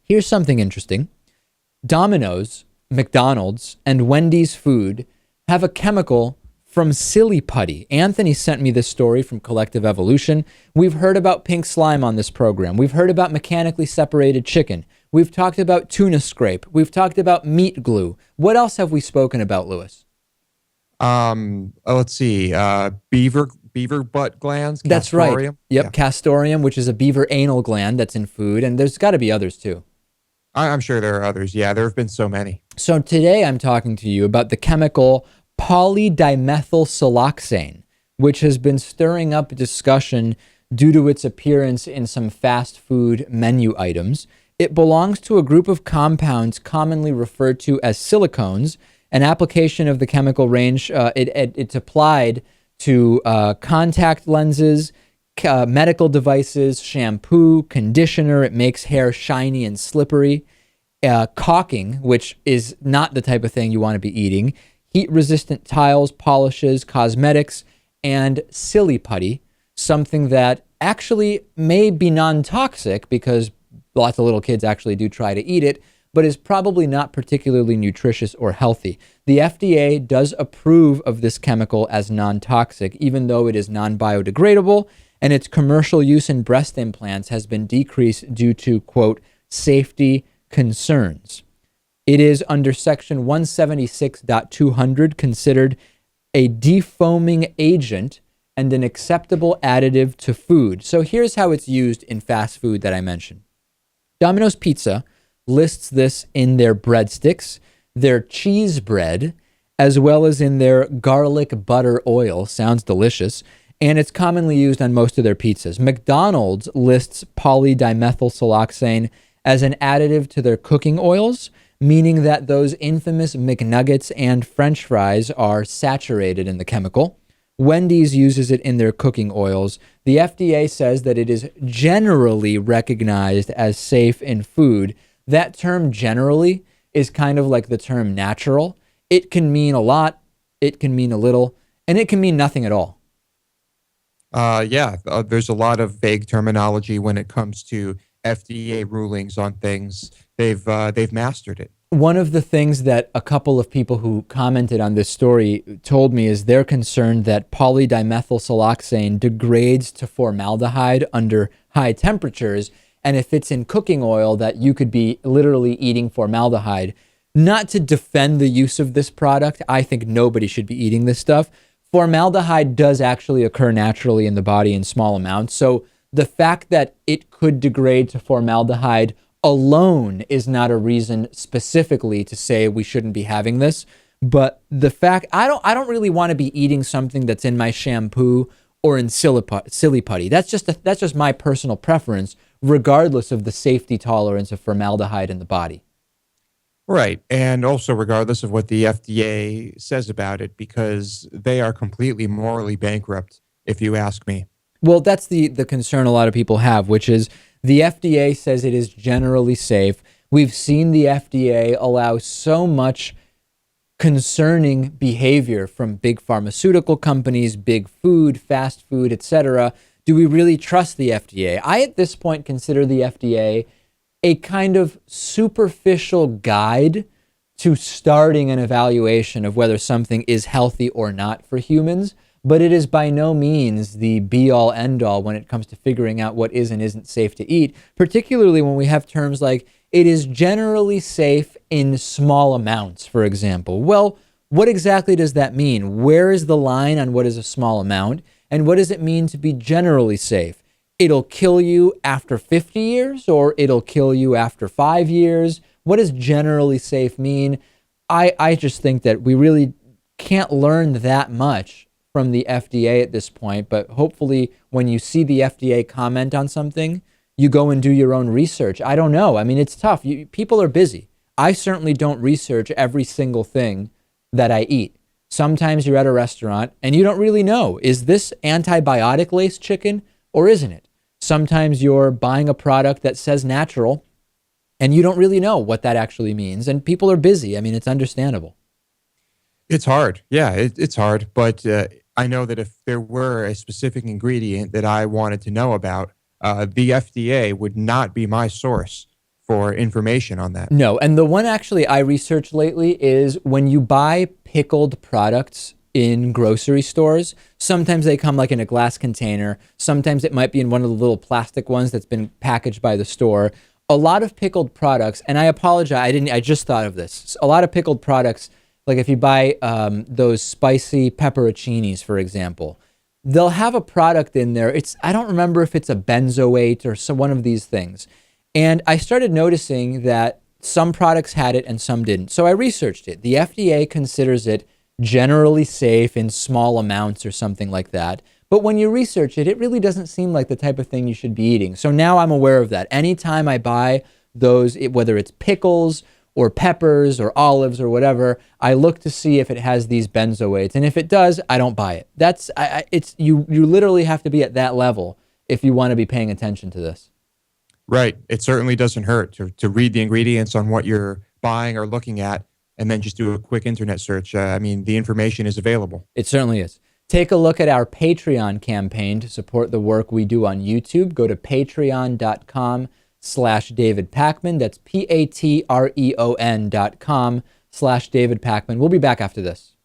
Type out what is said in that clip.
Here's something interesting. Domino's, McDonald's, and Wendy's food have a chemical from Silly Putty. Anthony sent me this story from Collective Evolution. We've heard about pink slime on this program. We've heard about mechanically separated chicken. We've talked about tuna scrape. We've talked about meat glue. What else have we spoken about, Lewis? Let's see. Beaver butt glands. That's right. Castoreum. Yep, Yeah. castoreum, which is a beaver anal gland that's in food, and there's got to be others too. I'm sure there are others. Yeah, there have been so many. So today I'm talking to you about the chemical polymethylsiloxane, which has been stirring up discussion due to its appearance in some fast food menu items. It belongs to a group of compounds commonly referred to as silicones. An application of the chemical range, it's applied to contact lenses, medical devices, shampoo, conditioner. It makes hair shiny and slippery. Caulking, which is not the type of thing you want to be eating. Heat-resistant tiles, polishes, cosmetics, and Silly Putty, something that actually may be non-toxic because lots of little kids actually do try to eat it, but is probably not particularly nutritious or healthy. The FDA does approve of this chemical as non-toxic, even though it is non-biodegradable, and its commercial use in breast implants has been decreased due to, quote, safety concerns. It is under section 176.200 considered a defoaming agent and an acceptable additive to food. So here's how it's used in fast food that I mentioned. Domino's Pizza lists this in their breadsticks, their cheese bread, as well as in their garlic butter oil. Sounds delicious. And it's commonly used on most of their pizzas. McDonald's lists polydimethylsiloxane as an additive to their cooking oils, meaning that those infamous McNuggets and French fries are saturated in the chemical. Wendy's uses it in their cooking oils. The FDA says that it is generally recognized as safe in food. That term generally is kind of like the term natural. It can mean a lot, it can mean a little, and it can mean nothing at all. There's a lot of vague terminology when it comes to FDA rulings on things. They've mastered it. One of the things that a couple of people who commented on this story told me is they're concerned that polydimethylsiloxane degrades to formaldehyde under high temperatures, and if it's in cooking oil, that you could be literally eating formaldehyde. Not to defend the use of this product, I think nobody should be eating this stuff. Formaldehyde does actually occur naturally in the body in small amounts, so the fact that it could degrade to formaldehyde alone is not a reason specifically to say we shouldn't be having this. But the fact, I don't really want to be eating something that's in my shampoo or in Silly Putty. That's just my personal preference, regardless of the safety tolerance of formaldehyde in the body. Right. And also regardless of what the FDA says about it, because they are completely morally bankrupt, if you ask me. Well, that's the concern a lot of people have, which is the FDA says it is generally safe. We've seen the FDA allow so much concerning behavior from big pharmaceutical companies, big food, fast food, etc. Do we really trust the FDA? I, at this point, consider the FDA a kind of superficial guide to starting an evaluation of whether something is healthy or not for humans. But it is by no means the be-all, end-all when it comes to figuring out what is and isn't safe to eat, particularly when we have terms like, it is generally safe in small amounts, for example. Well, what exactly does that mean? Where is the line on what is a small amount? And what does it mean to be generally safe? It'll kill you after 50 years, or it'll kill you after 5 years? What does generally safe mean? I just think that we really can't learn that much from the FDA at this point, but hopefully when you see the FDA comment on something, you go and do your own research. I don't know. I mean, it's tough. People are busy. I certainly don't research every single thing that I eat. Sometimes you're at a restaurant and you don't really know, is this antibiotic-laced chicken or isn't it? Sometimes you're buying a product that says natural and you don't really know what that actually means. And people are busy. I mean, it's understandable. It's hard. Yeah, it's hard. But I know that if there were a specific ingredient that I wanted to know about, the FDA would not be my source for information on that. No, and the one actually I researched lately is when you buy pickled products in grocery stores, sometimes they come like in a glass container. Sometimes it might be in one of the little plastic ones that's been packaged by the store. A lot of pickled products, and I apologize, I just thought of this. A lot of pickled products, like if you buy those spicy pepperoncinis, for example, they'll have a product in there. I don't remember if it's a benzoate or one of these things. And I started noticing that some products had it and some didn't. So I researched it. The FDA considers it generally safe in small amounts or something like that. But when you research it, it really doesn't seem like the type of thing you should be eating. So now I'm aware of that. Anytime I buy those, whether it's pickles or peppers or olives or whatever, I look to see if it has these benzoates. And if it does, I don't buy it. You literally have to be at that level if you want to be paying attention to this. Right. It certainly doesn't hurt to read the ingredients on what you're buying or looking at, and then just do a quick internet search. I mean, the information is available. It certainly is. Take a look at our Patreon campaign to support the work we do on YouTube. Go to patreon.com/David Pakman. That's patreon.com/David Pakman. We'll be back after this.